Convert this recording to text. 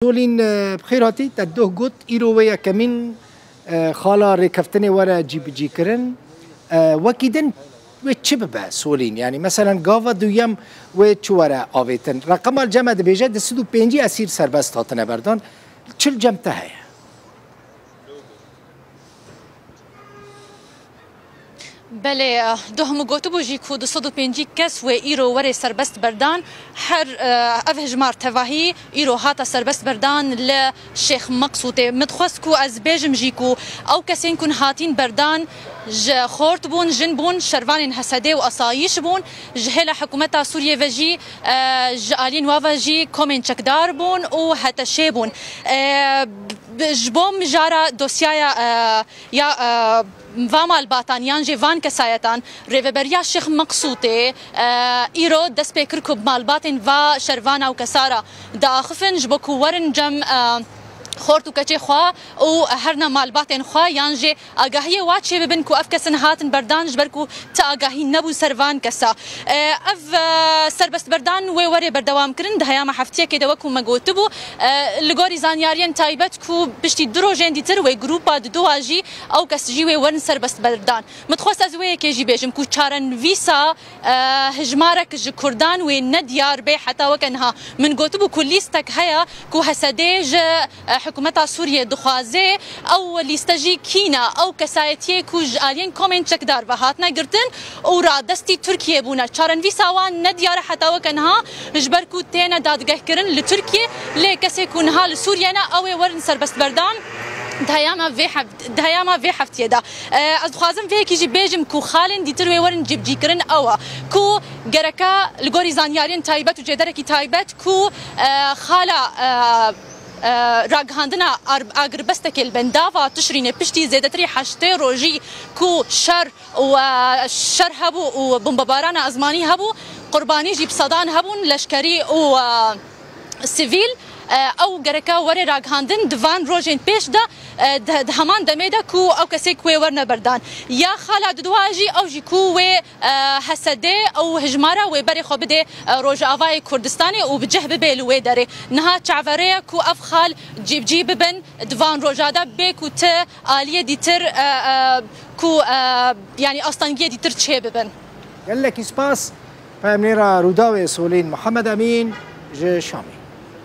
سولين بخيراتي تدوه قط إيرويا كمين خالا ركفتني ورا جي كرن وكيدن وتشبه سولين يعني مثلا قافا دويم وتشورا آويتن رقم الجمع دبيجة دستو بينجي أسير سربست هاتنا بردان چل جمتا هيا بله دوهم گوتو بوجی کو 205 کس و ایرو وری سربست بردان هر افهجمار تواهی ایرو هاتا سربست بردان ل شیخ مقصود متخص کو از بیجم جیکو او کسین کن هاتین بردان خورت بون جن بون شروان حسده و اصایش بون جهل حکومت سوریه وجی جالین واوجی کومن چکدار بون و هتشه بون جبوم جارا دوسیایا یا وامال باتانیان جوان کسایتان ریوبریا شیخ مقصوده ایرو دست پیکر کب مالباتن و شروانا و کسارا داخفن جبکو ورن جم خورتو کچه خوا و هرنا مالباتن خوا یانجه آگاهی واچه ببن کو اف کسن هاتن بردان جبرکو تا آگاهی نبو سروان کسا اف سربست بردان و وری بردوام کرن دهیام هفتیه که دوکو مگوتبو لگوری زانیاریان تایبت کو بشتی درو جندی تر و گروپا دو آجی او کس جی و ورن سربست بردان متخواست از وی که جی بیجم کو چارن ویسا هجمارک ج کردان و ندیار بی حتی وکنها من گوتبو کلیستک هیا کو حسده ج حکومت سوریه دخوازه او لیستجی کینا او کسایتیه کوج آلین کومن چکدار و هاتنا گرتن او را دستی ترکیه بونا چارن وی ساوان ندیار حتی وکنها جبر کو تینا دادگاه کرن لترکیه لی کسی کنها لسوریه نا او ورن سربست بردان دهیاما وی هفتیه دا از خوازم وی کیجی بیجم کو خالن دیتر وی ورن جی کرن او کو گرکا لگوری زانیارین تایبت و جدرکی تایبت کو خالا راگهاندنا اگربستکل بنداوا تشرین پشتی زیادتری هشته روزی کو شر و شر هبو و بمباران ازمانی هبو قربانی جیب صدان هبون لشکری و سیویل او گرکا وری راگهاندن دوان روزین پیش دا همان دمیده کو او کسی کوی ورن بردان یا خالا دواجی او جی کو حسده او هجمارا و بری خوب ده روز آوای کردستانی و بجه ببیلوی داره نها چعوره کو اف خال جیب ببن دوان روزادا بی کو ته آلیه دیتر کو یعنی آستانگیه دیتر چه ببن قال لك اسباس فامنيرا روداوي سولين محمد امين شامي